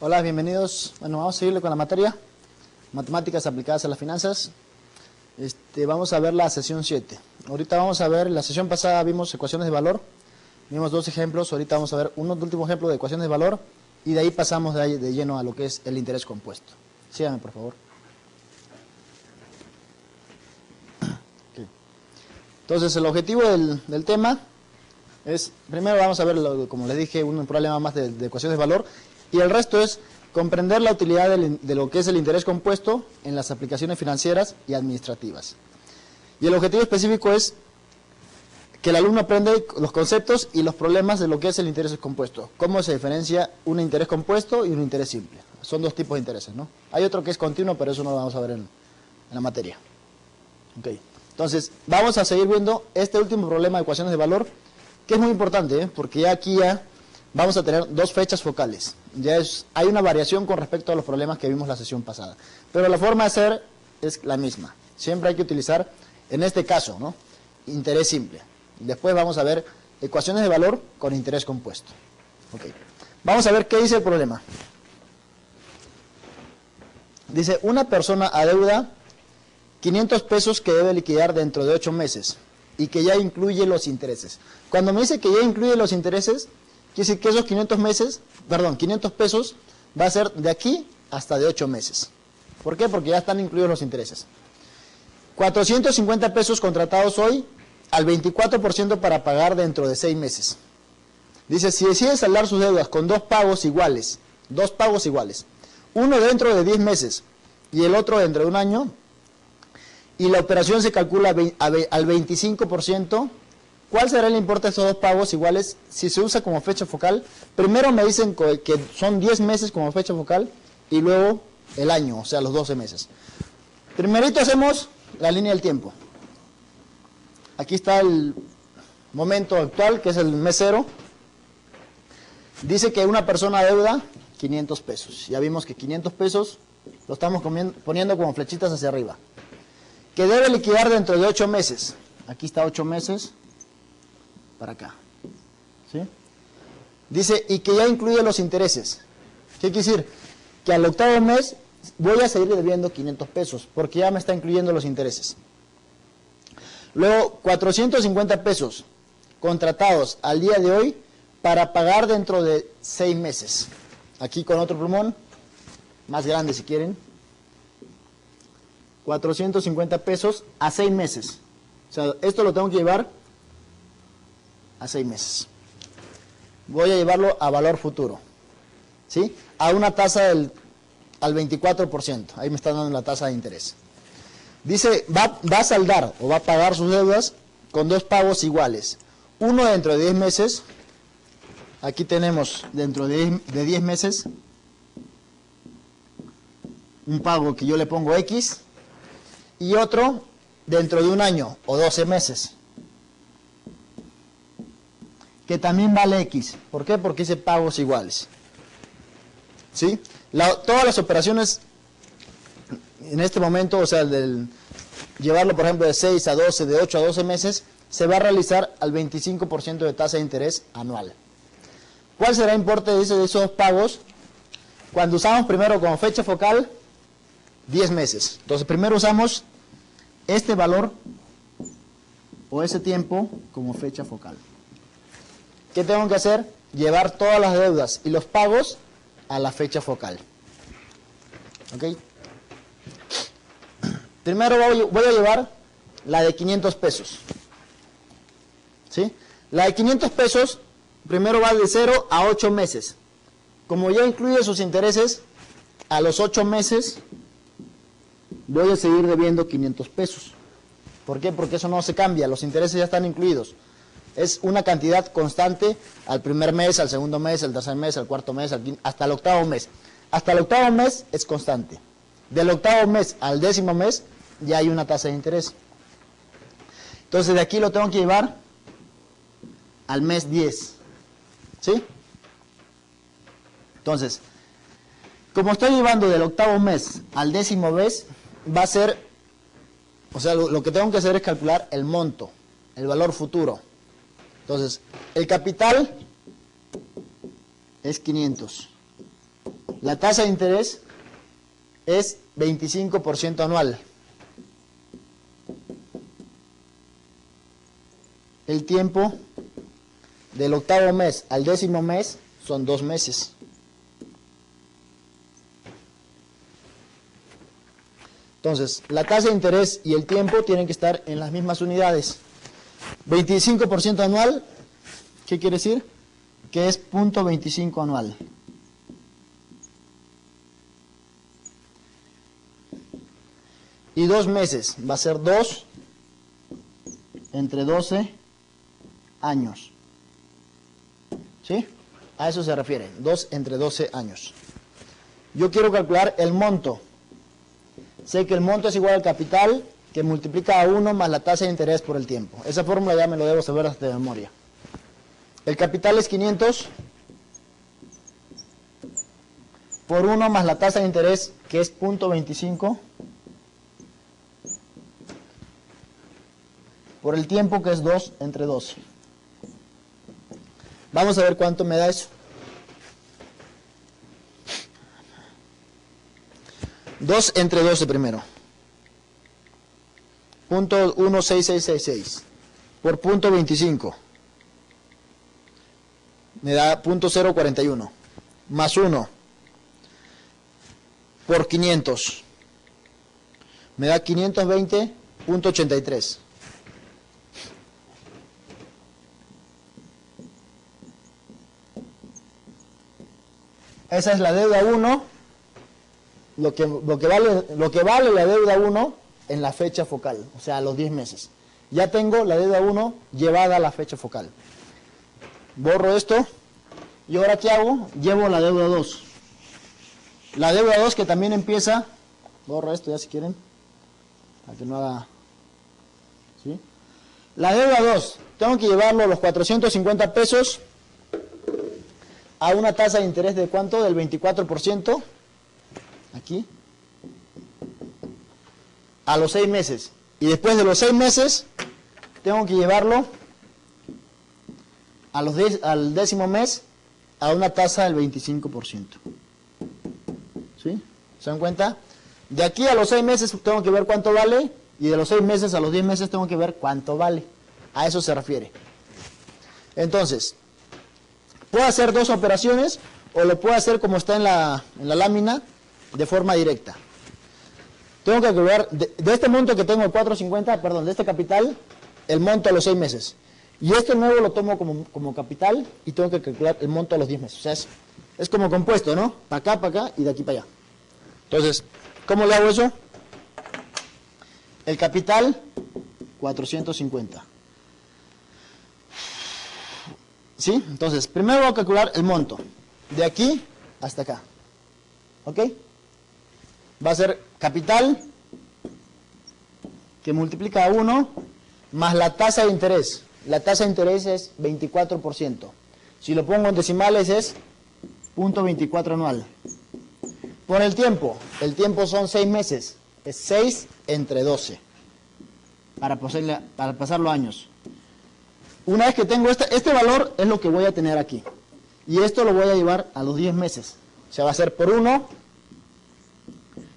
Hola, bienvenidos. Bueno, vamos a seguirle con la materia, matemáticas aplicadas a las finanzas. Vamos a ver la sesión 7. Ahorita vamos a ver, la sesión pasada vimos ecuaciones de valor, vimos dos ejemplos, ahorita vamos a ver un último ejemplo de ecuaciones de valor y de ahí pasamos de lleno a lo que es el interés compuesto. Síganme, por favor. Okay. Entonces, el objetivo del tema es, primero vamos a ver, como les dije, un problema más de ecuaciones de valor, y el resto es comprender la utilidad de lo que es el interés compuesto en las aplicaciones financieras y administrativas. Y el objetivo específico es que el alumno aprende los conceptos y los problemas de lo que es el interés compuesto. Cómo se diferencia un interés compuesto y un interés simple. Son dos tipos de intereses, ¿no? Hay otro que es continuo, pero eso no lo vamos a ver en la materia. Okay. Entonces, vamos a seguir viendo este último problema de ecuaciones de valor, que es muy importante, porque aquí vamos a tener dos fechas focales. Hay una variación con respecto a los problemas que vimos la sesión pasada. Pero la forma de hacer es la misma. Siempre hay que utilizar, en este caso, ¿no?, interés simple. Después vamos a ver ecuaciones de valor con interés compuesto. Okay. Vamos a ver qué dice el problema. Dice, una persona adeuda 500 pesos que debe liquidar dentro de 8 meses y que ya incluye los intereses. Cuando me dice que ya incluye los intereses, quiere decir que esos 500 pesos va a ser de aquí hasta de 8 meses. ¿Por qué? Porque ya están incluidos los intereses. 450 pesos contratados hoy al 24% para pagar dentro de 6 meses. Dice, si decide saldar sus deudas con dos pagos iguales, uno dentro de 10 meses y el otro dentro de un año, y la operación se calcula al 25%, ¿cuál será el importe de esos dos pagos iguales si se usa como fecha focal? Primero me dicen que son 10 meses como fecha focal y luego el año, o sea, los 12 meses. Primerito hacemos la línea del tiempo. Aquí está el momento actual, que es el mes 0. Dice que una persona deuda 500 pesos. Ya vimos que 500 pesos lo estamos poniendo como flechitas hacia arriba. Que debe liquidar dentro de 8 meses. Aquí está 8 meses. Para acá. ¿Sí? Dice, y que ya incluye los intereses. ¿Qué quiere decir? Que al octavo mes voy a seguir debiendo 500 pesos, porque ya me está incluyendo los intereses. Luego, 450 pesos contratados al día de hoy para pagar dentro de 6 meses. Aquí con otro plumón, más grande si quieren. 450 pesos a 6 meses. O sea, esto lo tengo que llevar a 6 meses. Voy a llevarlo a valor futuro, ¿sí? A una tasa al 24%. Ahí me están dando la tasa de interés. Dice, va a saldar o va a pagar sus deudas con dos pagos iguales. Uno dentro de 10 meses. Aquí tenemos dentro de 10 meses un pago que yo le pongo X. Y otro dentro de un año o 12 meses. Que también vale X. ¿Por qué? Porque hice pagos iguales. ¿Sí? Todas las operaciones en este momento, o sea, llevarlo por ejemplo de 6 a 12, de 8 a 12 meses, se va a realizar al 25% de tasa de interés anual. ¿Cuál será el importe de esos pagos? Cuando usamos primero como fecha focal 10 meses. Entonces primero usamos este valor o ese tiempo como fecha focal. ¿Qué tengo que hacer? Llevar todas las deudas y los pagos a la fecha focal. ¿Ok? Primero voy a llevar la de 500 pesos. ¿Sí? La de 500 pesos primero va de 0 a 8 meses. Como ya incluye sus intereses, a los 8 meses voy a seguir debiendo 500 pesos. ¿Por qué? Porque eso no se cambia, los intereses ya están incluidos. Es una cantidad constante al primer mes, al segundo mes, al tercer mes, al cuarto mes, hasta el octavo mes. Hasta el octavo mes es constante. Del octavo mes al 10º mes ya hay una tasa de interés. Entonces de aquí lo tengo que llevar al mes 10. ¿Sí? Entonces, como estoy llevando del octavo mes al 10º mes, va a ser, o sea, lo que tengo que hacer es calcular el monto, el valor futuro. Entonces, el capital es 500. La tasa de interés es 25% anual. El tiempo del octavo mes al 10º mes son 2 meses. Entonces, la tasa de interés y el tiempo tienen que estar en las mismas unidades. 25% anual, ¿qué quiere decir? Que es 0.25 anual. Y 2 meses, va a ser 2 entre 12 años. ¿Sí? A eso se refiere, 2 entre 12 años. Yo quiero calcular el monto. Sé que el monto es igual al capital que multiplica a 1 más la tasa de interés por el tiempo. Esa fórmula ya me lo debo saber de memoria. El capital es 500 por 1 más la tasa de interés, que es 0.25, por el tiempo, que es 2 entre 12. Vamos a ver cuánto me da eso. 2 entre 12 primero. 0.16666 por 0.25. Me da 0.041. Más 1 por 500. Me da 520.83. Esa es la deuda 1, lo que vale la deuda 1 en la fecha focal, o sea, a los 10 meses. Ya tengo la deuda 1 llevada a la fecha focal. Borro esto, y ahora ¿qué hago? Llevo la deuda 2. La deuda 2 que también empieza, borro esto ya si quieren, para que no haga, ¿sí? La deuda 2, tengo que llevarlo los 450 pesos a una tasa de interés de ¿cuánto? Del 24%, aquí, a los 6 meses. Y después de los 6 meses, tengo que llevarlo a al 10º mes a una tasa del 25%. ¿Sí? ¿Se dan cuenta? De aquí a los 6 meses tengo que ver cuánto vale, y de los 6 meses a los 10 meses tengo que ver cuánto vale. A eso se refiere. Entonces, puedo hacer 2 operaciones, o lo puedo hacer como está en la lámina, de forma directa. Tengo que calcular, de este monto que tengo, 450, perdón, de este capital, el monto a los 6 meses. Y este nuevo lo tomo como capital, y tengo que calcular el monto a los 10 meses. O sea, es como compuesto, ¿no? Para acá, y de aquí para allá. Entonces, ¿cómo le hago eso? El capital, 450. ¿Sí? Entonces, primero voy a calcular el monto. De aquí hasta acá. ¿Ok? Va a ser capital, que multiplica a 1, más la tasa de interés. La tasa de interés es 24%. Si lo pongo en decimales es 0.24 anual. Por el tiempo son 6 meses. Es 6 entre 12. Para pasarlo a años. Una vez que tengo este valor, es lo que voy a tener aquí. Y esto lo voy a llevar a los 10 meses. O sea, va a ser por 1,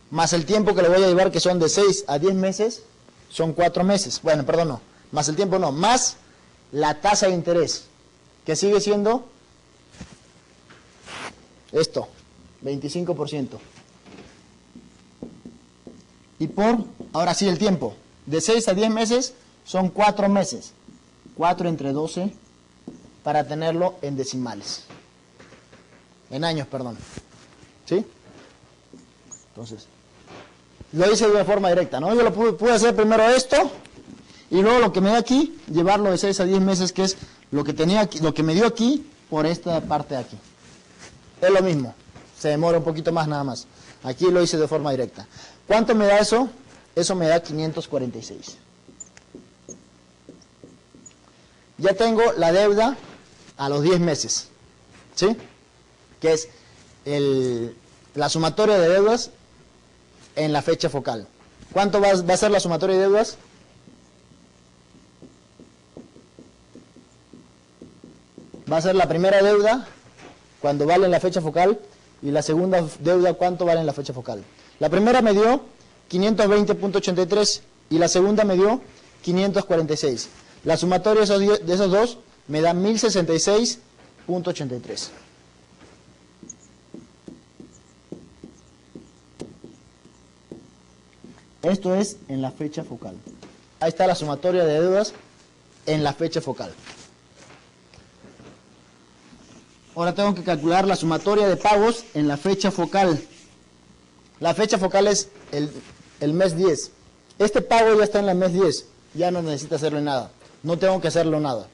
más el tiempo que le voy a llevar, que son de 6 a 10 meses, son 4 meses. Bueno, perdón, no. Más el tiempo no. Más la tasa de interés, que sigue siendo esto, 25%. Y ahora sí el tiempo. De 6 a 10 meses son 4 meses. 4 entre 12 para tenerlo en decimales. En años, perdón. ¿Sí? Entonces, lo hice de una forma directa, ¿no? Yo lo pude hacer primero esto, y luego lo que me da aquí, llevarlo de 6 a 10 meses, que es lo que tenía aquí, lo que me dio aquí, por esta parte de aquí. Es lo mismo. Se demora un poquito más nada más. Aquí lo hice de forma directa. ¿Cuánto me da eso? Eso me da 546. Ya tengo la deuda a los 10 meses, ¿sí? Que es la sumatoria de deudas en la fecha focal. ¿Cuánto va a ser la sumatoria de deudas? Va a ser la primera deuda, cuando vale en la fecha focal, y la segunda deuda cuánto vale en la fecha focal. La primera me dio 520.83 y la segunda me dio 546. La sumatoria de esos dos me da 1066.83. Esto es en la fecha focal. Ahí está la sumatoria de deudas en la fecha focal. Ahora tengo que calcular la sumatoria de pagos en la fecha focal. La fecha focal es el mes 10. Este pago ya está en el mes 10. Ya no necesita hacerle nada. No tengo que hacerlo nada.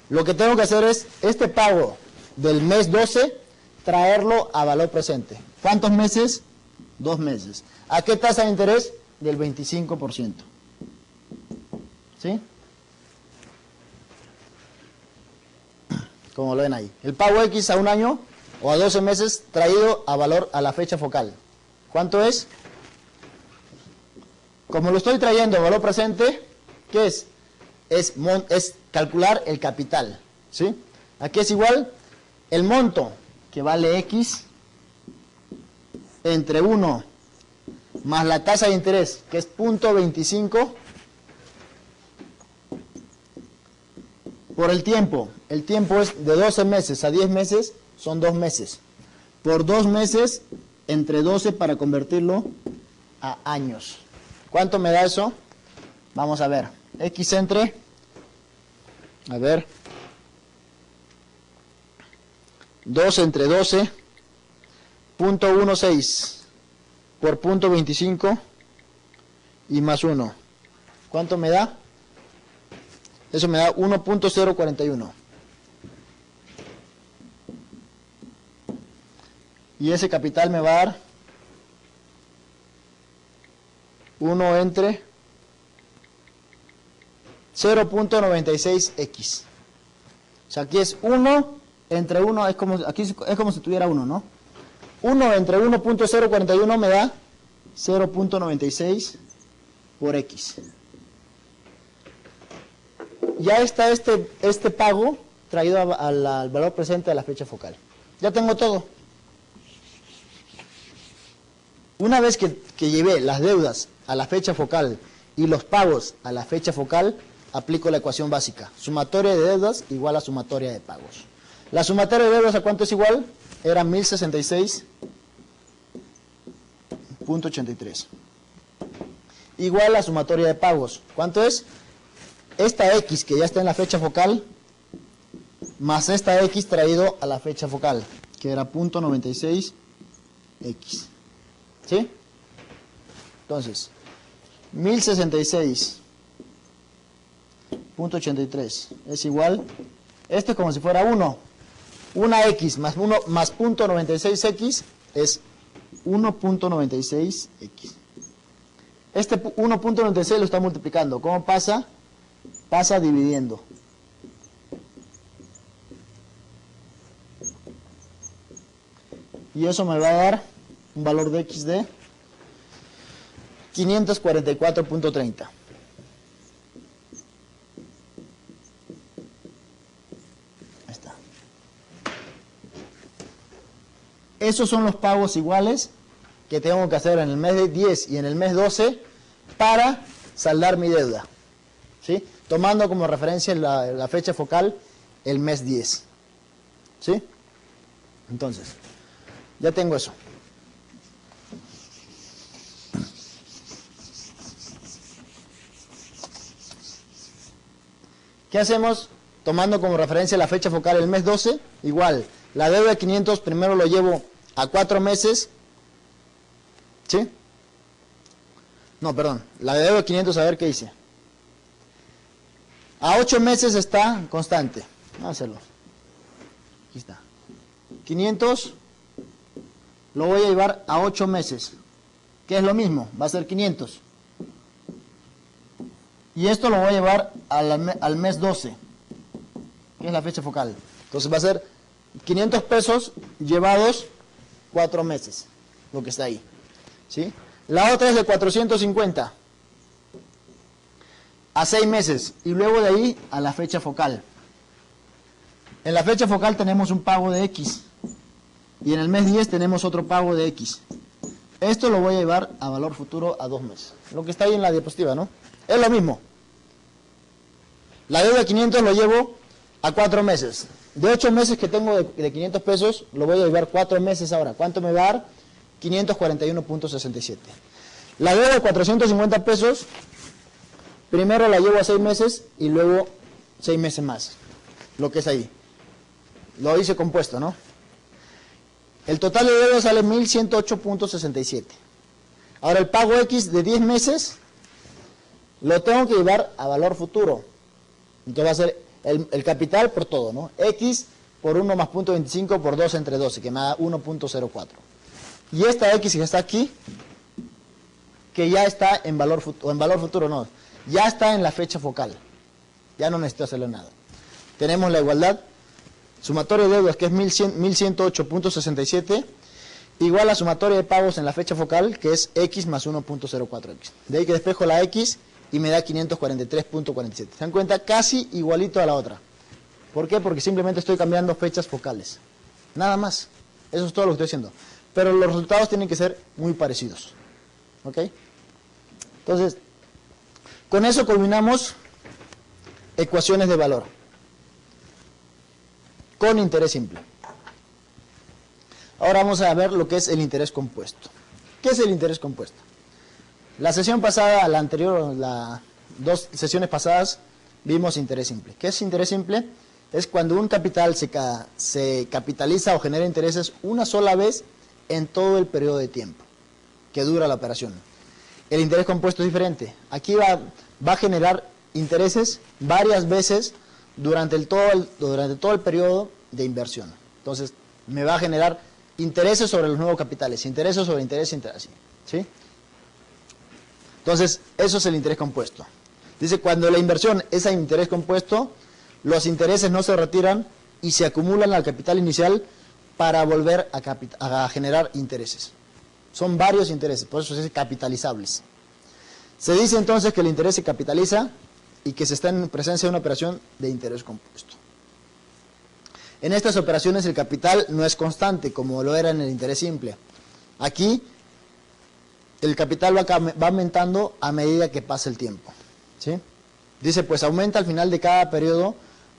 Lo que tengo que hacer es este pago del mes 12, traerlo a valor presente. ¿Cuántos meses? 2 meses. ¿A qué tasa de interés? Del 25%. ¿Sí? Como lo ven ahí. El pago X a un año o a 12 meses traído a valor a la fecha focal. ¿Cuánto es? Como lo estoy trayendo a valor presente, ¿qué es? Es calcular el capital. ¿Sí? Aquí es igual el monto que vale X entre 1 más la tasa de interés, que es 0.25, por el tiempo. El tiempo es de 12 meses a 10 meses, son 2 meses. Por 2 meses, entre 12 para convertirlo a años. ¿Cuánto me da eso? Vamos a ver. X entre, a ver, 2 entre 12, 0.16 por 0.25 y más 1. ¿Cuánto me da? Eso me da 1.041. Y ese capital me va a dar 1 entre 0.96x. O sea, aquí es 1 entre 1, aquí es como si tuviera 1, ¿no? 1 entre 1.041 me da 0.96 por x. Ya está este pago traído al valor presente de la fecha focal. Ya tengo todo. Una vez que llevé las deudas a la fecha focal y los pagos a la fecha focal, aplico la ecuación básica. Sumatoria de deudas igual a sumatoria de pagos. La sumatoria de deudas, ¿a cuánto es igual? Era 1066.83. Igual a sumatoria de pagos. ¿Cuánto es? Esta X que ya está en la fecha focal, más esta X traído a la fecha focal, que era 0.96X. ¿Sí? Entonces, 1066.83 es igual, esto es como si fuera 1. Una X más 1 más 0.96X es 1.96X. Este 1.96 lo está multiplicando. ¿Cómo pasa? Pasa dividiendo. Y eso me va a dar un valor de X de 544.30. Ahí está. Esos son los pagos iguales que tengo que hacer en el mes 10 y en el mes 12 para saldar mi deuda. ¿Sí? Tomando como referencia la fecha focal el mes 10. ¿Sí? Entonces, ya tengo eso. ¿Qué hacemos? Tomando como referencia la fecha focal el mes 12, igual, la deuda de 500 primero lo llevo a 4 meses. ¿Sí? No, perdón, la deuda de 500, a ver qué hice. A 8 meses está constante. Vamos a hacerlo. Aquí está. 500 lo voy a llevar a 8 meses. ¿Qué es lo mismo? Va a ser 500. Y esto lo voy a llevar al mes 12, que es la fecha focal. Entonces va a ser 500 pesos llevados 4 meses, lo que está ahí. ¿Sí? La otra es de 450 a 6 meses y luego de ahí a la fecha focal. En la fecha focal tenemos un pago de X. y en el mes 10 tenemos otro pago de X. Esto lo voy a llevar a valor futuro a 2 meses. Lo que está ahí en la diapositiva, ¿no? Es lo mismo. La deuda de 500 lo llevo a 4 meses. De 8 meses que tengo de 500 pesos, lo voy a llevar 4 meses ahora. ¿Cuánto me va a dar? 541.67. La deuda de 450 pesos, primero la llevo a 6 meses y luego 6 meses más. Lo que es ahí. Lo hice compuesto, ¿no? El total de deuda sale 1.108.67. Ahora el pago X de 10 meses lo tengo que llevar a valor futuro. Entonces va a ser el capital por todo, ¿no? X por 1 más 0.25 por 2 entre 12, que me da 1.04. Y esta X que está aquí, que ya está en valor futuro, o en valor futuro no, ya está en la fecha focal. Ya no necesito hacerle nada. Tenemos la igualdad. Sumatoria de deudas, que es 1108.67, igual a sumatoria de pagos en la fecha focal, que es X más 1.04X. De ahí que despejo la X y me da 543.47. ¿Se dan cuenta? Casi igualito a la otra. ¿Por qué? Porque simplemente estoy cambiando fechas focales. Nada más. Eso es todo lo que estoy haciendo. Pero los resultados tienen que ser muy parecidos. ¿Ok? Entonces, con eso culminamos ecuaciones de valor con interés simple. Ahora vamos a ver lo que es el interés compuesto. ¿Qué es el interés compuesto? La sesión pasada, la anterior, las 2 sesiones pasadas, vimos interés simple. ¿Qué es interés simple? Es cuando un capital se capitaliza o genera intereses una sola vez en todo el periodo de tiempo que dura la operación. El interés compuesto es diferente. Aquí va a generar intereses varias veces durante todo el periodo de inversión. Entonces, me va a generar intereses sobre los nuevos capitales, intereses sobre intereses, así, ¿sí? Entonces, eso es el interés compuesto. Dice, cuando la inversión es a interés compuesto, los intereses no se retiran y se acumulan al capital inicial para volver a generar intereses. Son varios intereses, por eso se dice capitalizables. Se dice entonces que el interés se capitaliza y que se está en presencia de una operación de interés compuesto. En estas operaciones el capital no es constante, como lo era en el interés simple. Aquí el capital va aumentando a medida que pasa el tiempo, ¿sí? Dice, pues aumenta al final de cada periodo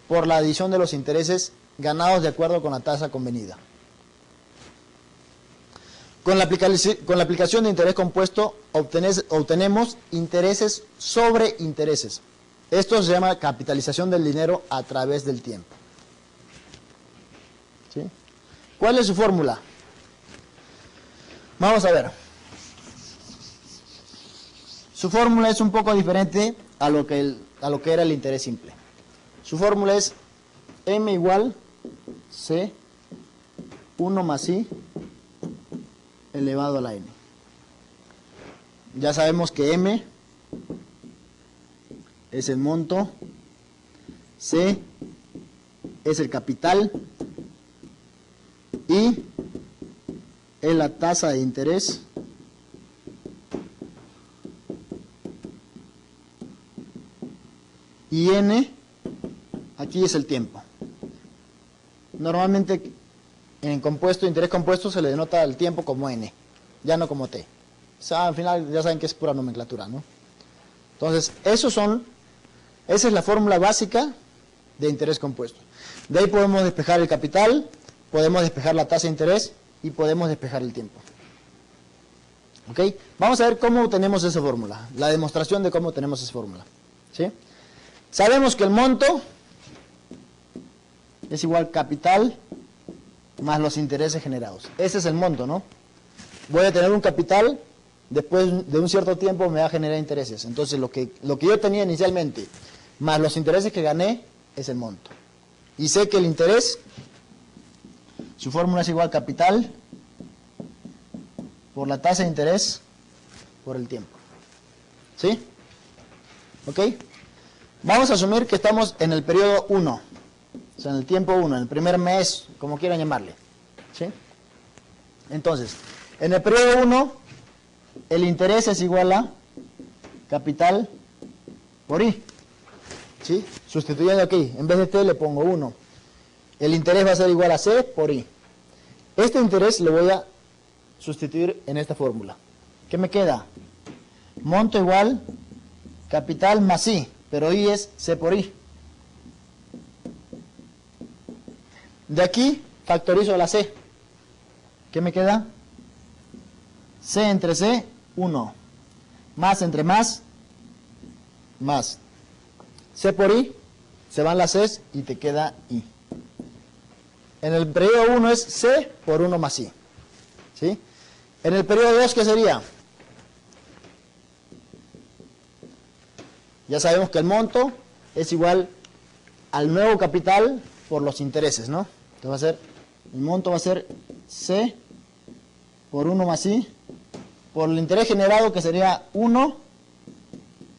por la adición de los intereses ganados de acuerdo con la tasa convenida. Con la aplicación de interés compuesto obtenemos intereses sobre intereses. Esto se llama capitalización del dinero a través del tiempo. ¿Sí? ¿Cuál es su fórmula? Vamos a ver. Su fórmula es un poco diferente a lo que era el interés simple. Su fórmula es M igual C 1 más I elevado a la N. Ya sabemos que M es el monto, C es el capital, I es la tasa de interés, y N aquí es el tiempo. Normalmente en interés compuesto se le denota el tiempo como N, ya no como T. O sea, al final ya saben que es pura nomenclatura, ¿no? Entonces, esa es la fórmula básica de interés compuesto. De ahí podemos despejar el capital, podemos despejar la tasa de interés y podemos despejar el tiempo. ¿Ok? Vamos a ver cómo obtenemos esa fórmula, la demostración de cómo obtenemos esa fórmula. ¿Sí? Sabemos que el monto es igual capital más los intereses generados. Ese es el monto, ¿no? Voy a tener un capital, después de un cierto tiempo me va a generar intereses. Entonces lo que yo tenía inicialmente más los intereses que gané es el monto. Y sé que el interés, su fórmula es igual capital por la tasa de interés por el tiempo. ¿Sí? ¿Ok? Vamos a asumir que estamos en el periodo 1, o sea, en el tiempo 1, en el primer mes, como quieran llamarle. ¿Sí? Entonces, en el periodo 1, el interés es igual a capital por I. ¿Sí? Sustituyendo aquí, en vez de T le pongo 1. El interés va a ser igual a C por I. Este interés lo voy a sustituir en esta fórmula. ¿Qué me queda? Monto igual capital más I, pero I es C por I. De aquí factorizo la C. ¿Qué me queda? C entre C, 1. Más entre más, más. C por I, se van las Cs y te queda I. En el periodo 1 es C por 1 más I. ¿Sí? En el periodo 2, ¿qué sería? Ya sabemos que el monto es igual al nuevo capital por los intereses, ¿no? Entonces va a ser, el monto va a ser C por 1 más I, por el interés generado que sería 1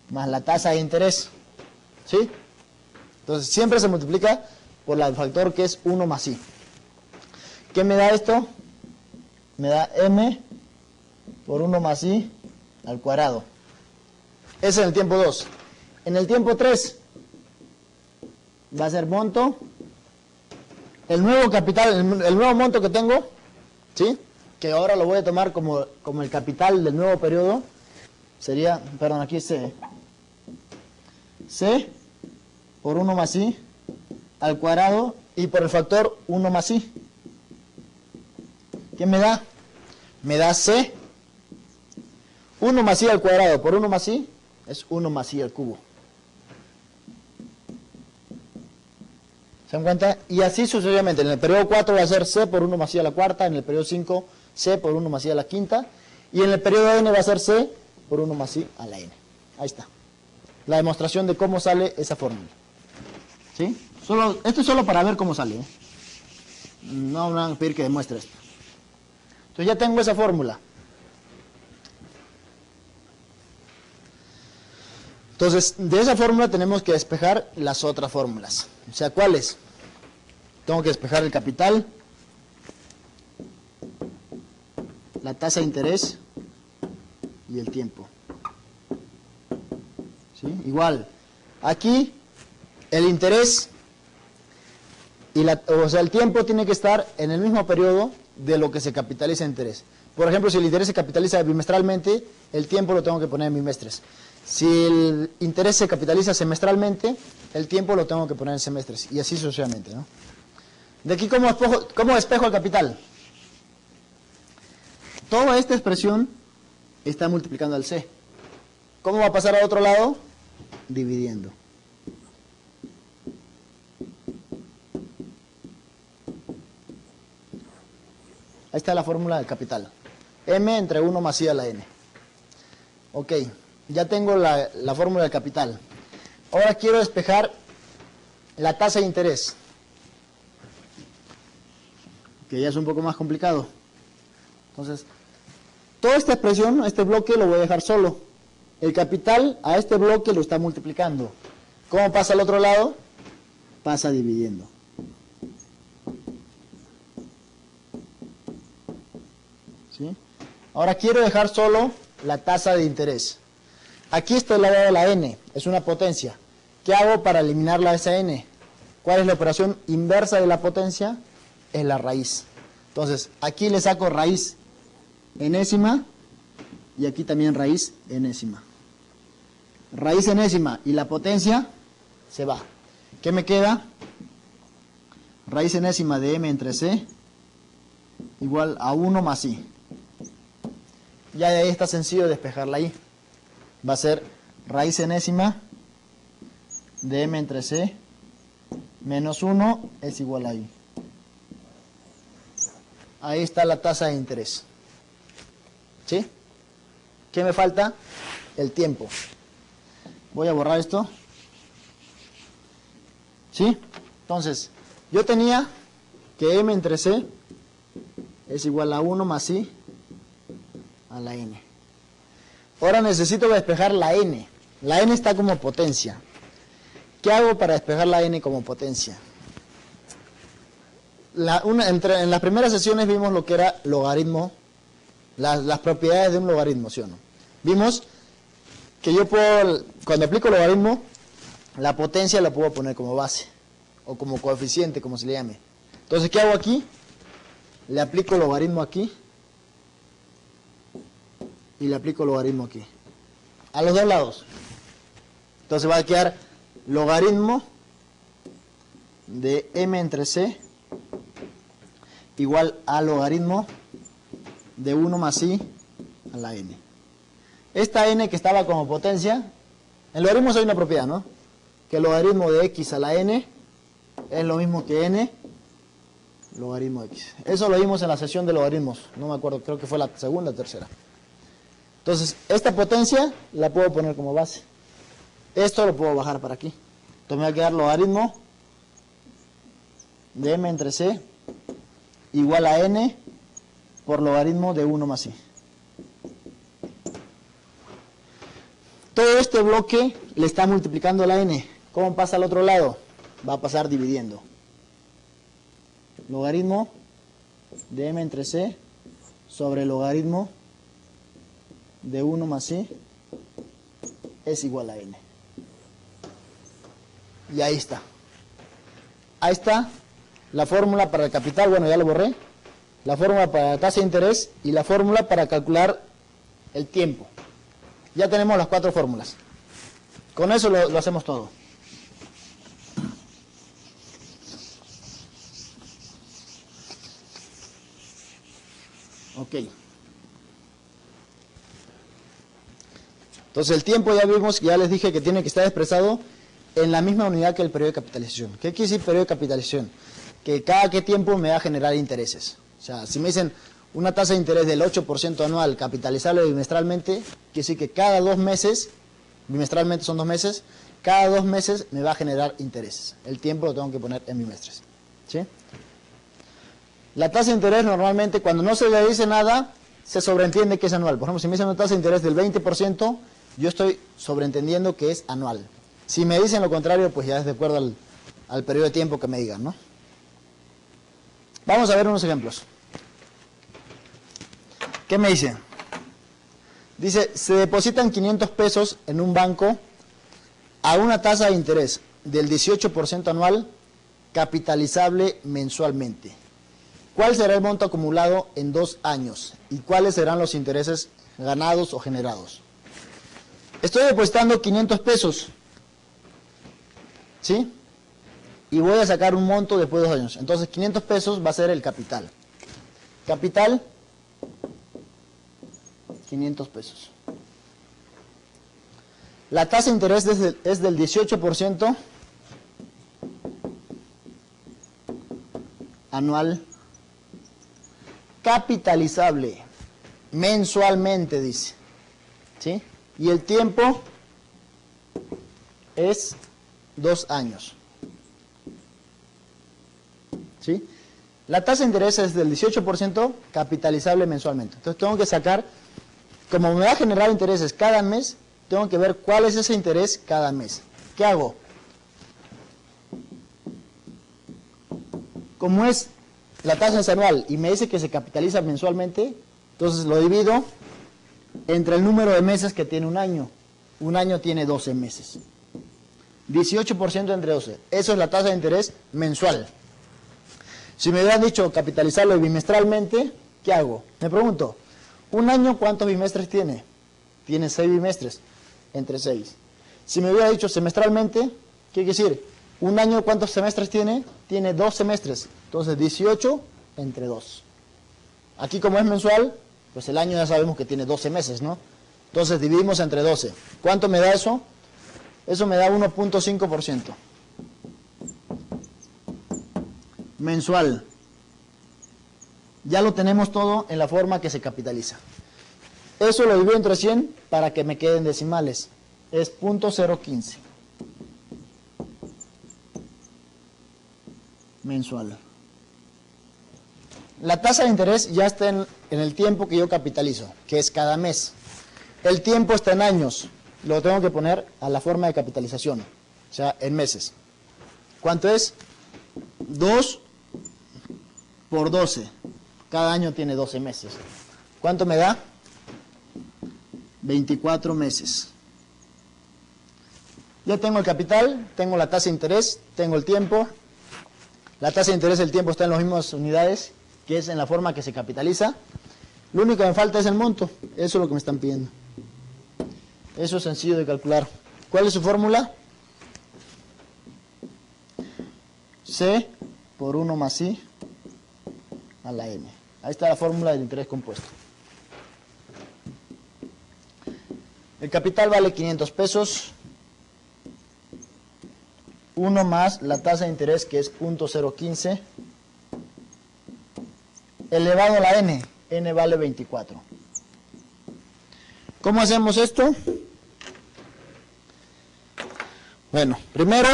más la tasa de interés. ¿Sí? Entonces siempre se multiplica por el factor que es 1 más I. ¿Qué me da esto? Me da M por 1 más I al cuadrado. Ese es en el tiempo 2. En el tiempo 3 va a ser monto. El nuevo capital, el nuevo monto que tengo, ¿sí? Que ahora lo voy a tomar como el capital del nuevo periodo, sería, perdón, aquí es C. C por 1 más I al cuadrado y por el factor 1 más I. ¿Qué me da? Me da C. 1 más I al cuadrado por 1 más I es 1 más I al cubo. ¿Se dan cuenta? Y así sucesivamente. En el periodo 4 va a ser C por 1 más I a la cuarta, en el periodo 5 C por 1 más I a la quinta, y en el periodo N va a ser C por 1 más I a la N. Ahí está. La demostración de cómo sale esa fórmula. ¿Sí? Esto es solo para ver cómo sale, ¿eh? No me van a pedir que demuestre esto. Entonces ya tengo esa fórmula. Entonces, de esa fórmula tenemos que despejar las otras fórmulas. O sea, ¿cuáles? Tengo que despejar el capital, la tasa de interés y el tiempo. ¿Sí? Igual, aquí el interés y el tiempo tiene que estar en el mismo periodo de lo que se capitaliza en interés. Por ejemplo, si el interés se capitaliza bimestralmente, el tiempo lo tengo que poner en bimestres. Si el interés se capitaliza semestralmente, el tiempo lo tengo que poner en semestres. Y así sucesivamente, ¿no? De aquí, ¿cómo despejo el capital? Toda esta expresión está multiplicando al C. ¿Cómo va a pasar al otro lado? Dividiendo. Ahí está la fórmula del capital. M entre 1 más I a la N. Ok, ya tengo la fórmula del capital. Ahora quiero despejar la tasa de interés, que ya es un poco más complicado. Entonces, toda esta expresión, este bloque lo voy a dejar solo. El capital a este bloque lo está multiplicando. ¿Cómo pasa al otro lado? Pasa dividiendo. ¿Sí? Ahora quiero dejar solo la tasa de interés. Aquí está el lado de la n, es una potencia. ¿Qué hago para eliminarla de esa n? ¿Cuál es la operación inversa de la potencia? Es la raíz. Entonces, aquí le saco raíz enésima y aquí también raíz enésima. Raíz enésima y la potencia se va. ¿Qué me queda? Raíz enésima de m entre c igual a 1 más i. Ya de ahí está sencillo despejarla ahí. Va a ser raíz enésima de m entre c menos 1 es igual a i. Ahí está la tasa de interés. ¿Sí? ¿Qué me falta? El tiempo. Voy a borrar esto. ¿Sí? Entonces, yo tenía que m entre c es igual a 1 más i a la n. Ahora necesito despejar la n. La n está como potencia. ¿Qué hago para despejar la n como potencia? En las primeras sesiones vimos lo que era logaritmo, las propiedades de un logaritmo, ¿sí o no? Vimos que yo puedo, cuando aplico logaritmo, la potencia la puedo poner como base, o como coeficiente, como se le llame. Entonces, ¿qué hago aquí? le aplico logaritmo aquí y le aplico logaritmo aquí. A los dos lados. Entonces va a quedar logaritmo de m entre c igual a logaritmo de 1 más i a la n. Esta n que estaba como potencia, en logaritmos hay una propiedad, ¿no? Que el logaritmo de x a la n es lo mismo que n logaritmo de x. Eso lo vimos en la sesión de logaritmos, no me acuerdo, creo que fue la segunda o tercera. Entonces, esta potencia la puedo poner como base. Esto lo puedo bajar para aquí. Entonces me va a quedar logaritmo de m entre c igual a n por logaritmo de 1 más i. Todo este bloque le está multiplicando la n. ¿Cómo pasa al otro lado? Va a pasar dividiendo. Logaritmo de m entre c sobre logaritmo de 1 más i es igual a n. Y ahí está. Ahí está la fórmula para el capital, bueno, ya lo borré. La fórmula para la tasa de interés y la fórmula para calcular el tiempo. Ya tenemos las 4 fórmulas. Con eso lo hacemos todo. Ok. Entonces el tiempo ya vimos, ya les dije que tiene que estar expresado en la misma unidad que el periodo de capitalización. ¿Qué quiere decir periodo de capitalización? Que cada qué tiempo me va a generar intereses. O sea, si me dicen una tasa de interés del 8% anual capitalizable bimestralmente, quiere decir que cada 2 meses, bimestralmente son 2 meses, cada 2 meses me va a generar intereses. El tiempo lo tengo que poner en bimestres. ¿Sí? La tasa de interés normalmente cuando no se le dice nada, se sobreentiende que es anual. Por ejemplo, si me dicen una tasa de interés del 20%, yo estoy sobreentendiendo que es anual. Si me dicen lo contrario, pues ya es de acuerdo al periodo de tiempo que me digan, ¿no? Vamos a ver unos ejemplos. ¿Qué me dice? Dice, se depositan 500 pesos en un banco a una tasa de interés del 18% anual capitalizable mensualmente. ¿Cuál será el monto acumulado en 2 años? ¿Y cuáles serán los intereses ganados o generados? Estoy depositando 500 pesos. ¿Sí? Y voy a sacar un monto después de 2 años. Entonces 500 pesos va a ser el capital. Capital, 500 pesos. La tasa de interés es del 18% anual capitalizable mensualmente, dice. ¿Sí? Y el tiempo es 2 años. ¿Sí? La tasa de interés es del 18% capitalizable mensualmente. Entonces tengo que sacar, como me va a generar intereses cada mes, tengo que ver cuál es ese interés cada mes. ¿Qué hago? Como es la tasa es anual y me dice que se capitaliza mensualmente, entonces lo divido entre el número de meses que tiene un año. Un año tiene 12 meses. 18% entre 12. Eso es la tasa de interés mensual. Si me hubieran dicho capitalizarlo bimestralmente, ¿qué hago? Me pregunto, ¿un año cuántos bimestres tiene? Tiene 6 bimestres, entre 6. Si me hubiera dicho semestralmente, ¿qué quiere decir? ¿Un año cuántos semestres tiene? Tiene 2 semestres. Entonces 18 entre 2. Aquí como es mensual, pues el año ya sabemos que tiene 12 meses, ¿no? Entonces dividimos entre 12. ¿Cuánto me da eso? Eso me da 1.5%. Mensual. Ya lo tenemos todo en la forma que se capitaliza. Eso lo divido entre 100 para que me queden decimales. Es 0.015. Mensual. La tasa de interés ya está en el tiempo que yo capitalizo, que es cada mes. El tiempo está en años. Lo tengo que poner a la forma de capitalización, o sea, en meses. ¿Cuánto es? 2 por 12. Cada año tiene 12 meses. ¿Cuánto me da? 24 meses. Ya tengo el capital, tengo la tasa de interés, tengo el tiempo. La tasa de interés y el tiempo están en las mismas unidades. que es en la forma que se capitaliza. Lo único que me falta es el monto. Eso es lo que me están pidiendo. Eso es sencillo de calcular. ¿Cuál es su fórmula? C por 1 más I a la N. Ahí está la fórmula del interés compuesto. El capital vale 500 pesos. 1 más la tasa de interés, que es 0.015, elevado a la N. N vale 24. ¿Cómo hacemos esto? Bueno, primero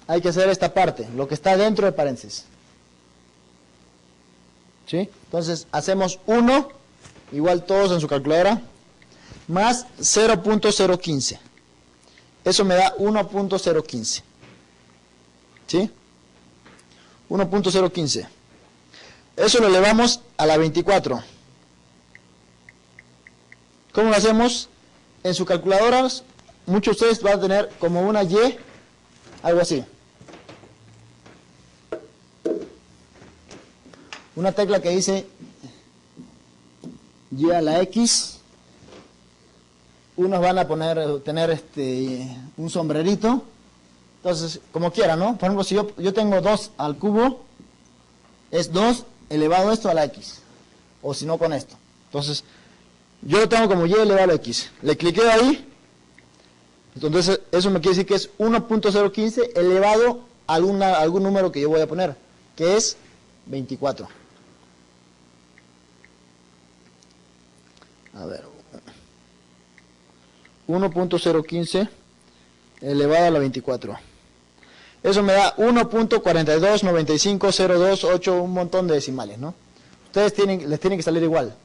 hay que hacer esta parte, lo que está dentro de paréntesis. ¿Sí? Entonces hacemos 1, igual todos en su calculadora, más 0.015. Eso me da 1.015. ¿Sí? 1.015. Eso lo elevamos a la 24. ¿Cómo lo hacemos? En sus calculadoras, muchos de ustedes van a tener como una Y, algo así. Una tecla que dice Y a la X. Unos van a tener un sombrerito. Entonces, como quieran, ¿no? Por ejemplo, si yo tengo 2 al cubo, es 2 elevado a esto a la X. O si no, con esto. Entonces, yo lo tengo como Y elevado a la X. Le cliqué ahí. Entonces, eso me quiere decir que es 1.015 elevado a algún número que yo voy a poner, que es 24. A ver. 1.015 elevado a la 24. Eso me da 1.42950288, un montón de decimales, ¿no? Ustedes les tiene que salir igual.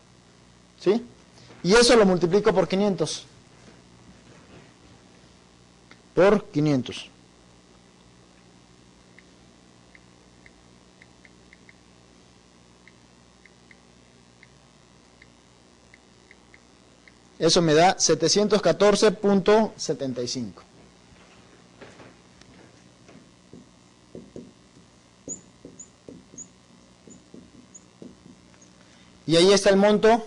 ¿Sí? Y eso lo multiplico por 500. Por 500. Eso me da 714.75. Y ahí está el monto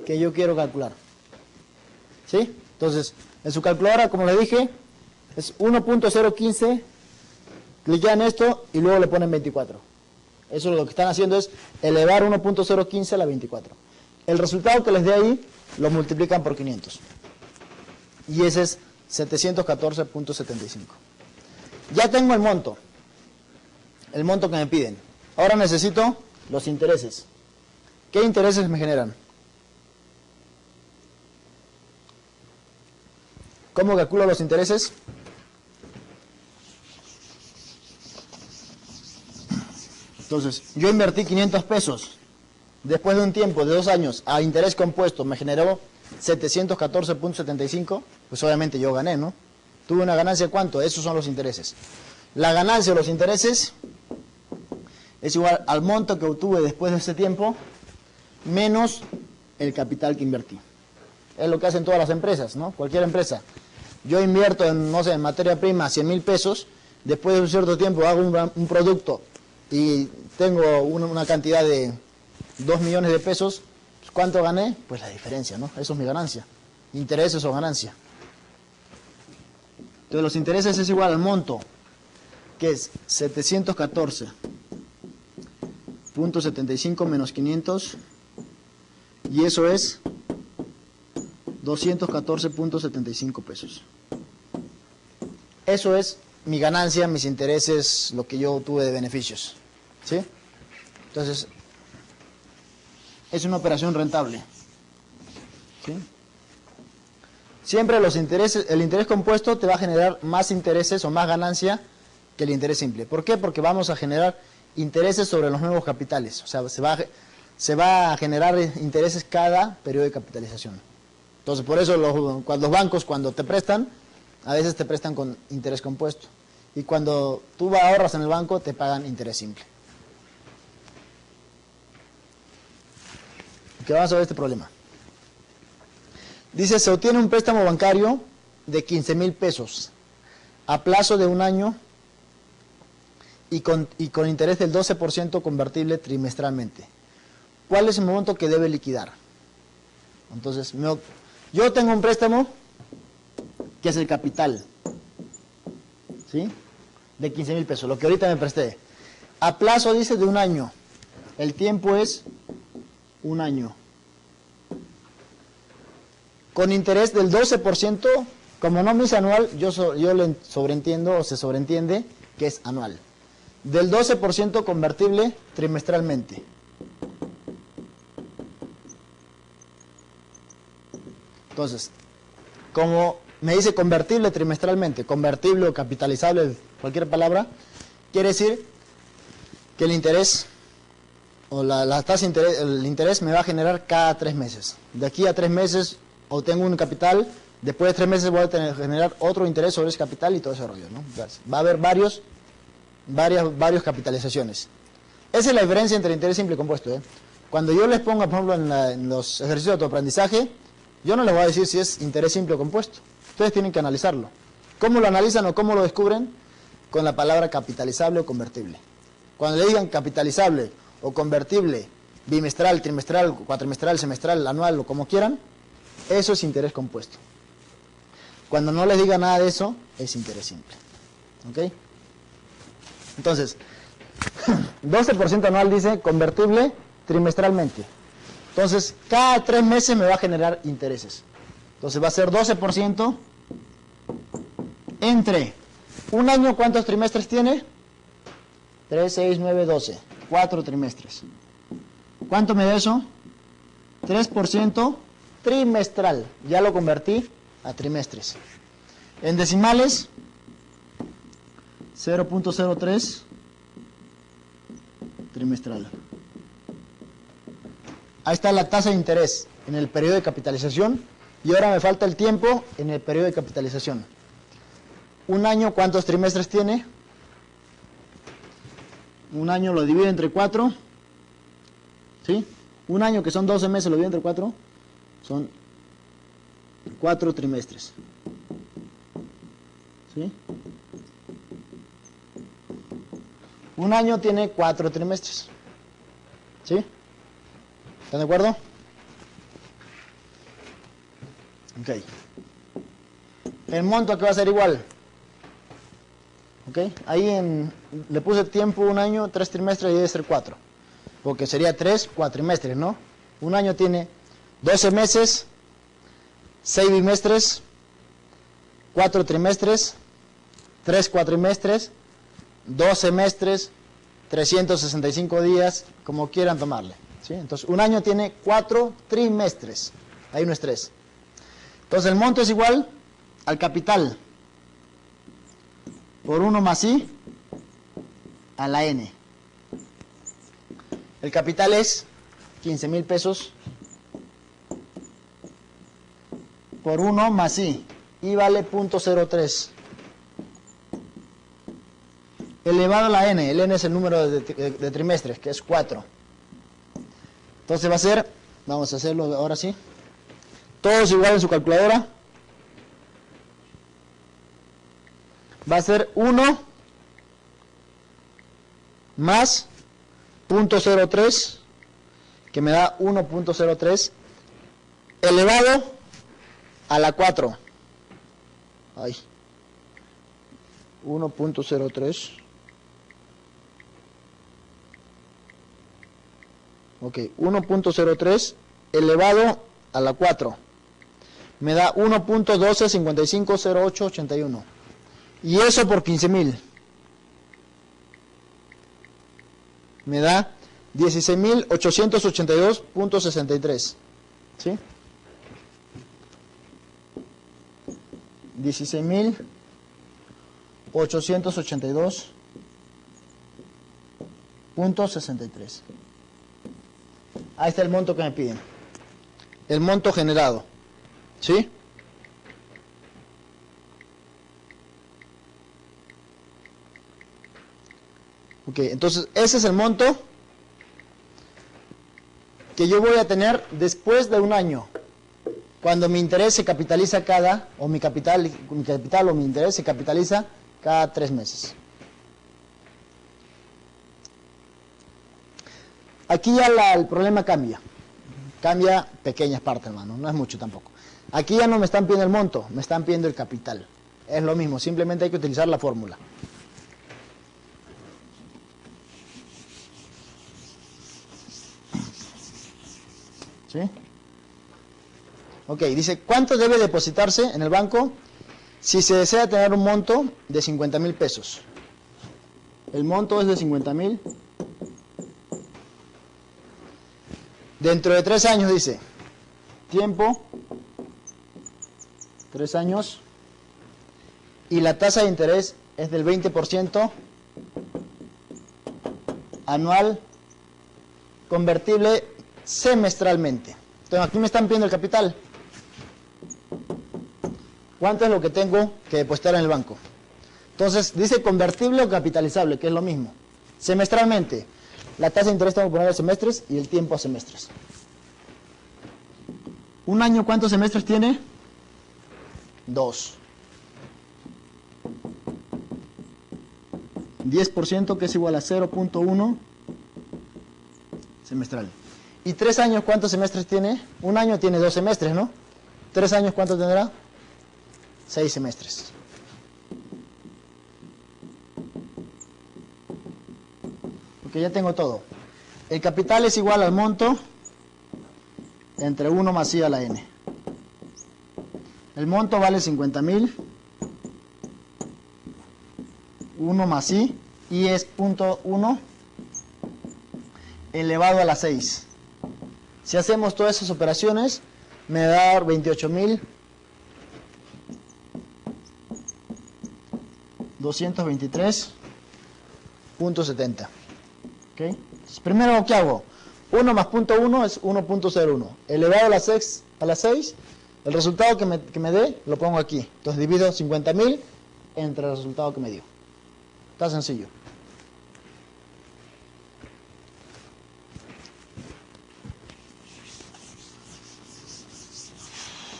que yo quiero calcular. ¿Sí? Entonces, en su calculadora, como le dije, es 1.015, cliquean esto y luego le ponen 24. Eso lo que están haciendo es elevar 1.015 a la 24. El resultado que les dé ahí lo multiplican por 500. Y ese es 714.75. Ya tengo el monto que me piden. Ahora necesito los intereses. ¿Qué intereses me generan? ¿Cómo calculo los intereses? Entonces, yo invertí 500 pesos. Después de un tiempo de 2 años a interés compuesto me generó 714.75. Pues obviamente yo gané, ¿no? Tuve una ganancia, ¿cuánto? Esos son los intereses. La ganancia o los intereses es igual al monto que obtuve después de ese tiempo menos el capital que invertí. Es lo que hacen todas las empresas, ¿no? Cualquier empresa. Yo invierto en, no sé, en materia prima 100.000 pesos, después de un cierto tiempo hago un producto y tengo una cantidad de 2 millones de pesos. ¿Cuánto gané? Pues la diferencia, ¿no? Eso es mi ganancia. Intereses o ganancia. Entonces los intereses es igual al monto, que es 714.75 menos 500, y eso es 214.75 pesos. Eso es mi ganancia, mis intereses, lo que yo tuve de beneficios. ¿Sí? Entonces, es una operación rentable. ¿Sí? Siempre los intereses, el interés compuesto te va a generar más intereses o más ganancia que el interés simple. ¿Por qué? Porque vamos a generar intereses sobre los nuevos capitales. O sea, se va a generar intereses cada periodo de capitalización. Entonces, por eso los bancos, cuando te prestan, a veces te prestan con interés compuesto. Y cuando tú ahorras en el banco, te pagan interés simple. ¿Qué vamos a ver este problema? Dice, se obtiene un préstamo bancario de 15.000 pesos a plazo de 1 año y con interés del 12% convertible trimestralmente. ¿Cuál es el monto que debe liquidar? Entonces, yo tengo un préstamo que es el capital, ¿sí? De 15,000 pesos, lo que ahorita me presté. A plazo dice de un año. El tiempo es un año. Con interés del 12%, como no me dice anual, yo le sobreentiendo o se sobreentiende que es anual. Del 12% convertible trimestralmente. Entonces, como me dice convertible trimestralmente, convertible o capitalizable, cualquier palabra, quiere decir que el interés o la tasa de interés, el interés me va a generar cada 3 meses. De aquí a 3 meses obtengo un capital, después de 3 meses voy a generar otro interés sobre ese capital y todo ese rollo, ¿no? Va a haber varias capitalizaciones. Esa es la diferencia entre interés simple y compuesto, ¿eh? Cuando yo les ponga, por ejemplo, en los ejercicios de autoaprendizaje, yo no les voy a decir si es interés simple o compuesto. Ustedes tienen que analizarlo. ¿Cómo lo analizan o cómo lo descubren? Con la palabra capitalizable o convertible. Cuando le digan capitalizable o convertible, bimestral, trimestral, cuatrimestral, semestral, anual o como quieran, eso es interés compuesto. Cuando no les diga nada de eso, es interés simple. ¿Ok? Entonces, 12% anual dice convertible trimestralmente. Entonces, cada 3 meses me va a generar intereses. Entonces, va a ser 12% entre un año, ¿cuántos trimestres tiene? 3, 6, 9, 12. 4 trimestres. ¿Cuánto me da eso? 3% trimestral. Ya lo convertí a trimestres. En decimales, 0.03 trimestral. Ahí está la tasa de interés en el periodo de capitalización y ahora me falta el tiempo en el periodo de capitalización. Un año, ¿cuántos trimestres tiene? Un año lo divido entre 4. ¿Sí? Un año que son 12 meses lo divido entre 4. Son 4 trimestres. ¿Sí? Un año tiene 4 trimestres. ¿Sí? ¿Están de acuerdo? Ok. El monto que va a ser igual. Ok. Ahí le puse tiempo un año, 3 trimestres y debe ser 4. Porque sería 3 cuatrimestres, ¿no? Un año tiene 12 meses, 6 bimestres, 4 trimestres, 3 cuatrimestres, 2 semestres, 365 días, como quieran tomarle. ¿Sí? Entonces, un año tiene 4 trimestres. Ahí no es 3. Entonces, el monto es igual al capital por 1 más I a la N. El capital es 15,000 pesos por 1 más I. I vale 0.03. Elevado a la N. El N es el número de trimestres, que es 4. Entonces va a ser, vamos a hacerlo ahora sí, todos igual en su calculadora, va a ser 1 más 0.03, que me da 1.03, elevado a la 4. Ay, 1.03. Ok, 1.03 elevado a la 4. Me da 1.12550881. Y eso por 15,000. Me da 16,882.63. ¿Sí? 16,882.63. Ahí está el monto que me piden. El monto generado. ¿Sí? Ok, entonces ese es el monto que yo voy a tener después de un año. Cuando mi interés se capitaliza mi capital o mi interés se capitaliza cada 3 meses. Aquí ya el problema cambia. Cambia pequeñas partes, hermano, no es mucho tampoco. Aquí ya no me están pidiendo el monto, me están pidiendo el capital. Es lo mismo, simplemente hay que utilizar la fórmula. ¿Sí? Ok, dice, ¿cuánto debe depositarse en el banco si se desea tener un monto de 50,000 pesos? El monto es de 50,000. Dentro de 3 años, dice, tiempo, 3 años, y la tasa de interés es del 20% anual, convertible semestralmente. Entonces aquí me están pidiendo el capital. ¿Cuánto es lo que tengo que depositar en el banco? Entonces dice convertible o capitalizable, que es lo mismo. Semestralmente. La tasa de interés tengo que poner a semestres y el tiempo a semestres. ¿Un año cuántos semestres tiene? 2. 10%, que es igual a 0.1 semestral. ¿Y 3 años cuántos semestres tiene? Un año tiene 2 semestres, ¿no? 3 años ¿cuánto tendrá? 6 semestres. Porque ya tengo todo. El capital es igual al monto entre 1 más I a la N. El monto vale 50,000. 1 más I es 0.1 elevado a la 6. Si hacemos todas esas operaciones, me va a dar 28,223,70. ¿Okay? Entonces, primero, ¿qué hago? 1 más 0.1 es 1.01. Elevado a la 6, el resultado que me dé, lo pongo aquí. Entonces divido 50,000 entre el resultado que me dio. Está sencillo.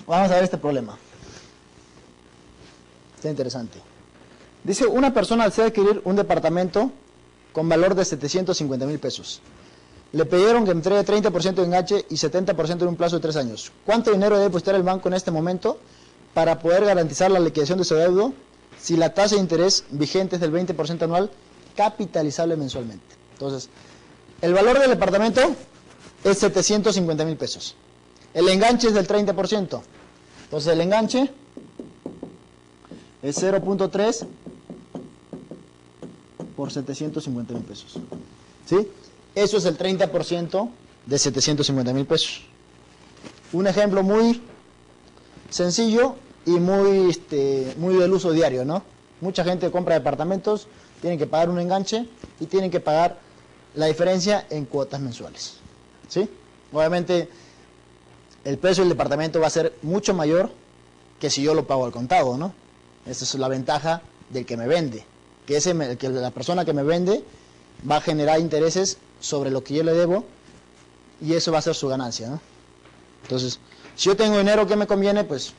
Vamos a ver este problema. Está interesante. Dice, una persona desea adquirir un departamento con valor de 750,000 pesos. Le pidieron que entregue 30% de enganche y 70% en un plazo de 3 años. ¿Cuánto dinero debe depositar el banco en este momento para poder garantizar la liquidación de su deuda si la tasa de interés vigente es del 20% anual, capitalizable mensualmente? Entonces, el valor del departamento es 750,000 pesos. El enganche es del 30%. Entonces, el enganche es 0.3 por 750,000 pesos. ¿Sí? Eso es el 30% de 750,000 pesos. Un ejemplo muy sencillo y muy del uso diario, ¿no? Mucha gente compra departamentos, tienen que pagar un enganche y tienen que pagar la diferencia en cuotas mensuales. ¿Sí? Obviamente, el precio del departamento va a ser mucho mayor que si yo lo pago al contado, ¿no? Esa es la ventaja del que me vende. Que la persona que me vende va a generar intereses sobre lo que yo le debo y eso va a ser su ganancia, ¿no? Entonces, si yo tengo dinero que me conviene, pues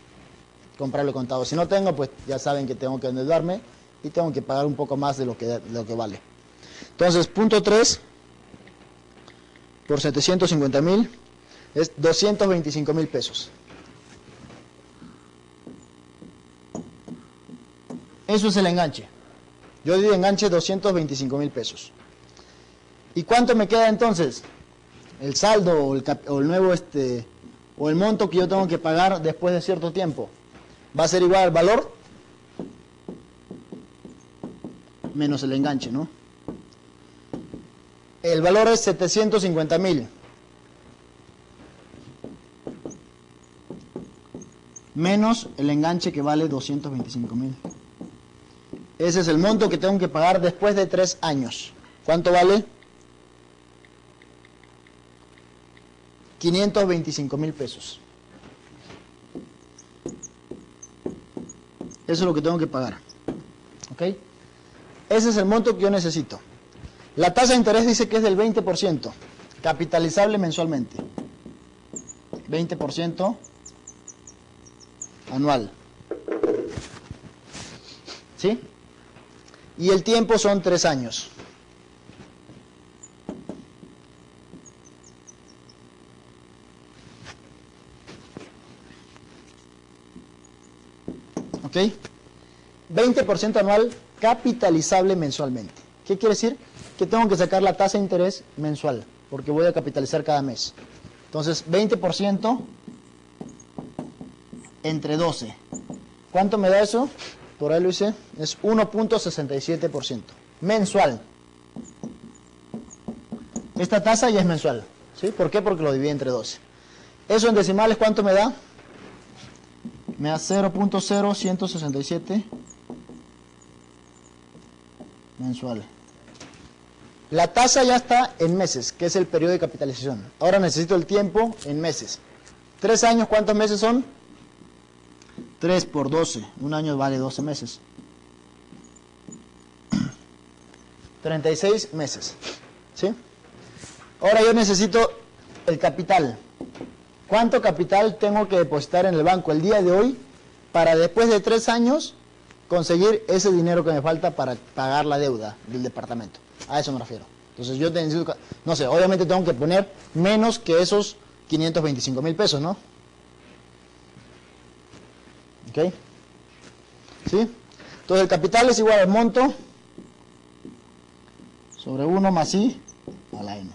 comprarlo contado. Si no tengo, pues ya saben que tengo que endeudarme y tengo que pagar un poco más de lo que vale. Entonces, punto 3 por 750,000 es 225,000 pesos. Eso es el enganche. Yo di de enganche 225,000 pesos. ¿Y cuánto me queda entonces? El saldo o el nuevo o el monto que yo tengo que pagar después de cierto tiempo. Va a ser igual al valor menos el enganche, ¿no? El valor es 750,000 menos el enganche que vale 225,000. Ese es el monto que tengo que pagar después de 3 años. ¿Cuánto vale? 525,000 pesos. Eso es lo que tengo que pagar. ¿Ok? Ese es el monto que yo necesito. La tasa de interés dice que es del 20%, capitalizable mensualmente. 20% anual. ¿Sí? Y el tiempo son 3 años. ¿Ok? 20% anual capitalizable mensualmente. ¿Qué quiere decir? Que tengo que sacar la tasa de interés mensual, porque voy a capitalizar cada mes. Entonces, 20% entre 12. ¿Cuánto me da eso? Por ahí lo hice. Es 1.67% mensual. Esta tasa ya es mensual. ¿Sí? ¿Por qué? Porque lo dividí entre 12. Eso en decimales, ¿cuánto me da? Me da 0.0167 mensual. La tasa ya está en meses, que es el periodo de capitalización. Ahora necesito el tiempo en meses. 3 años, ¿cuántos meses son? 3 por 12. Un año vale 12 meses. 36 meses. ¿Sí? Ahora yo necesito el capital. ¿Cuánto capital tengo que depositar en el banco el día de hoy para después de 3 años conseguir ese dinero que me falta para pagar la deuda del departamento? A eso me refiero. Entonces yo necesito, no sé, obviamente tengo que poner menos que esos 525,000 pesos, ¿no? ¿Ok? ¿Sí? Entonces el capital es igual al monto sobre 1 más I a la N.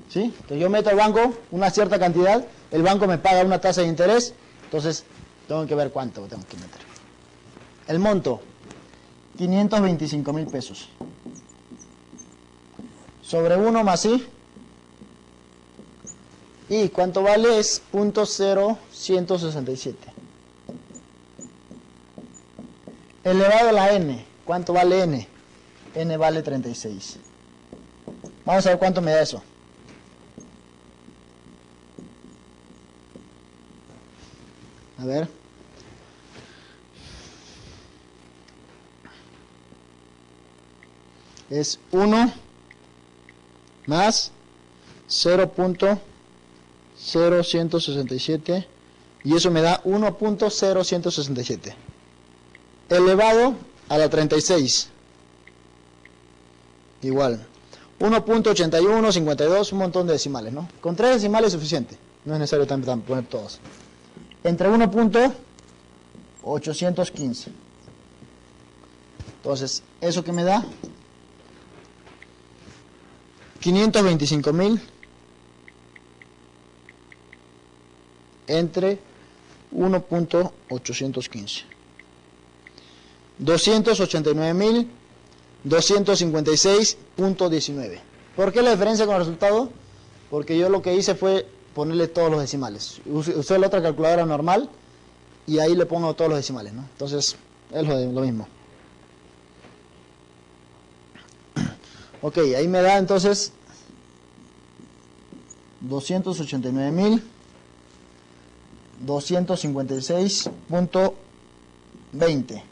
¿Sí? Entonces yo meto al banco una cierta cantidad, el banco me paga una tasa de interés, entonces tengo que ver cuánto tengo que meter. El monto, 525,000 pesos. Sobre 1 más I. ¿Y cuánto vale? Es 0.0167. Elevado a la N. ¿Cuánto vale N? N vale 36. Vamos a ver cuánto me da eso. A ver. Es 1 más 0.0167 y eso me da 1.0167 elevado a la 36 igual 1.8152, un montón de decimales, ¿no? Con 3 decimales es suficiente, no es necesario también poner todos. Entre 1.815. Entonces, ¿eso qué me da? 525,000 entre 1.815. 289,256.19. ¿Por qué la diferencia con el resultado? Porque yo lo que hice fue ponerle todos los decimales. Usé la otra calculadora normal y ahí le pongo todos los decimales, ¿no? Entonces, es lo mismo. Ok, ahí me da entonces 289,256.20.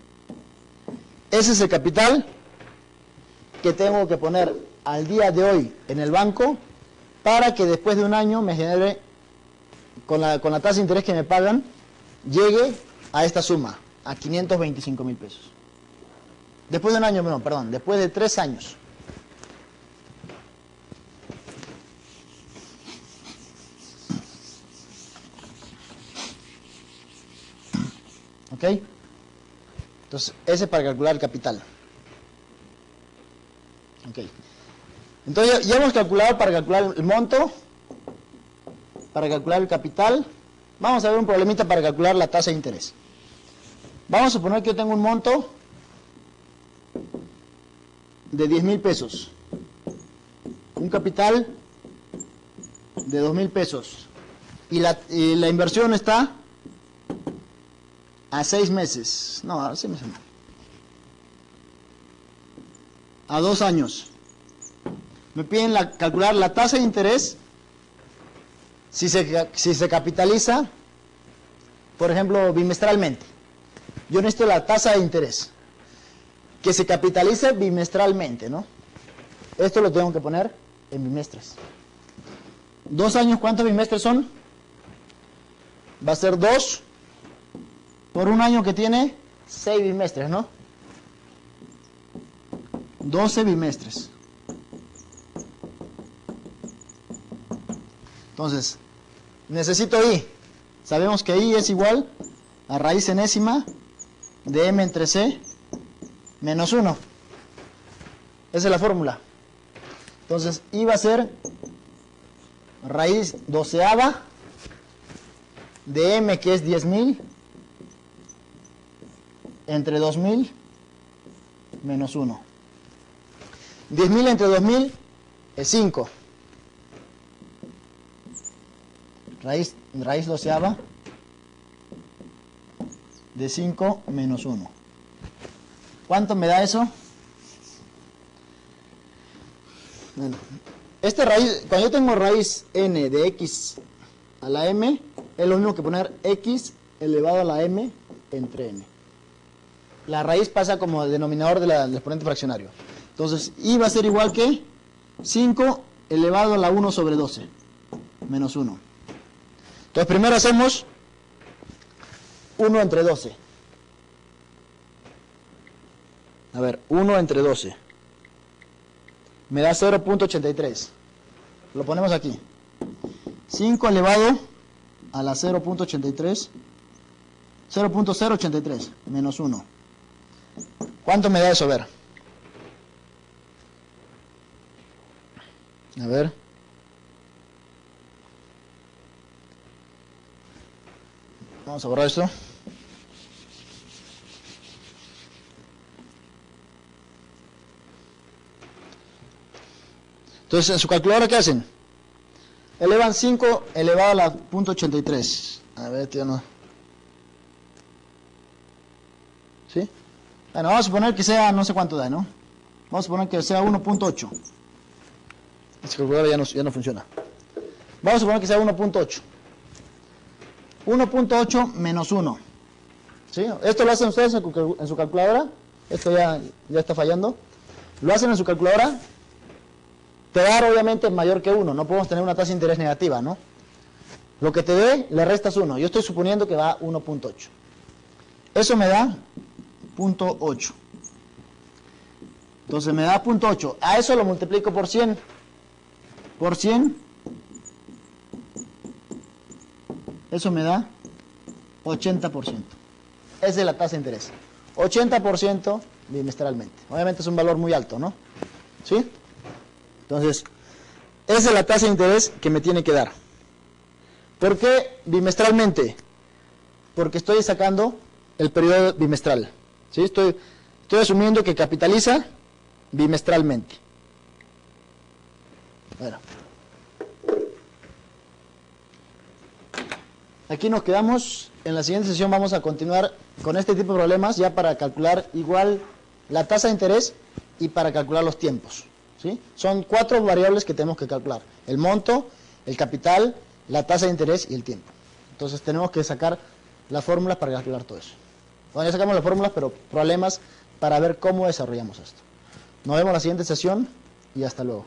Ese es el capital que tengo que poner al día de hoy en el banco para que después de un año me genere, con la tasa de interés que me pagan, llegue a esta suma, a 525,000 pesos. Después de un año, no, perdón, después de 3 años. ¿Ok? Entonces, ese es para calcular el capital. ¿Ok? Entonces, ya hemos calculado para calcular el monto, para calcular el capital. Vamos a ver un problemita para calcular la tasa de interés. Vamos a suponer que yo tengo un monto de 10,000 pesos. Un capital de 2,000 pesos. Y la inversión está a 6 meses. No, a 6 meses no. A 2 años. Me piden calcular la tasa de interés si se capitaliza, por ejemplo, bimestralmente. Yo necesito la tasa de interés que se capitalice bimestralmente, ¿no? Esto lo tengo que poner en bimestres. 2 años, ¿cuántos bimestres son? Va a ser 2 por un año que tiene 6 bimestres, ¿no? 12 bimestres. Entonces, necesito I. Sabemos que I es igual a raíz enésima de m entre c menos 1. Esa es la fórmula. Entonces, I va a ser raíz doceava de m, que es 10.000, entre 2.000 menos 1. 10.000 entre 2.000 es 5. Raíz doceava de 5 menos 1. ¿Cuánto me da eso? Bueno, cuando yo tengo raíz n de x a la m, es lo mismo que poner x elevado a la m entre n. La raíz pasa como denominador del exponente fraccionario. Entonces, I va a ser igual que 5 elevado a la 1 sobre 12, menos 1. Entonces, primero hacemos 1 entre 12. A ver, 1 entre 12. Me da 0.83. Lo ponemos aquí. 5 elevado a la 0.83. 0.083 menos 1. ¿Cuánto me da eso? A ver. Vamos a borrar esto. Entonces, en su calculadora, ¿qué hacen? Elevan 5 elevado a la 0.83. A ver, tío, no. ¿Sí? Bueno, vamos a suponer que sea, no sé cuánto da, ¿no? Vamos a suponer que sea 1.8. Esta calculadora ya no funciona. Vamos a suponer que sea 1.8. 1.8 menos 1. ¿Sí? Esto lo hacen ustedes en su calculadora. Esto ya está fallando. Lo hacen en su calculadora. Te da obviamente mayor que 1. No podemos tener una tasa de interés negativa, ¿no? Lo que te dé, le restas 1. Yo estoy suponiendo que va a 1.8. Eso me da 0.8. Entonces me da 0.8. A eso lo multiplico por 100. Por 100. Eso me da 80%. Esa es la tasa de interés. 80% bimestralmente. Obviamente es un valor muy alto, ¿no? ¿Sí? Entonces, esa es la tasa de interés que me tiene que dar. ¿Por qué bimestralmente? Porque estoy sacando el periodo bimestral. ¿Sí? Estoy asumiendo que capitaliza bimestralmente. Bueno. Aquí nos quedamos. En la siguiente sesión vamos a continuar con este tipo de problemas ya para calcular igual la tasa de interés y para calcular los tiempos. ¿Sí? Son 4 variables que tenemos que calcular. El monto, el capital, la tasa de interés y el tiempo. Entonces tenemos que sacar las fórmulas para calcular todo eso. Bueno, ya sacamos las fórmulas, pero problemas para ver cómo desarrollamos esto. Nos vemos en la siguiente sesión y hasta luego.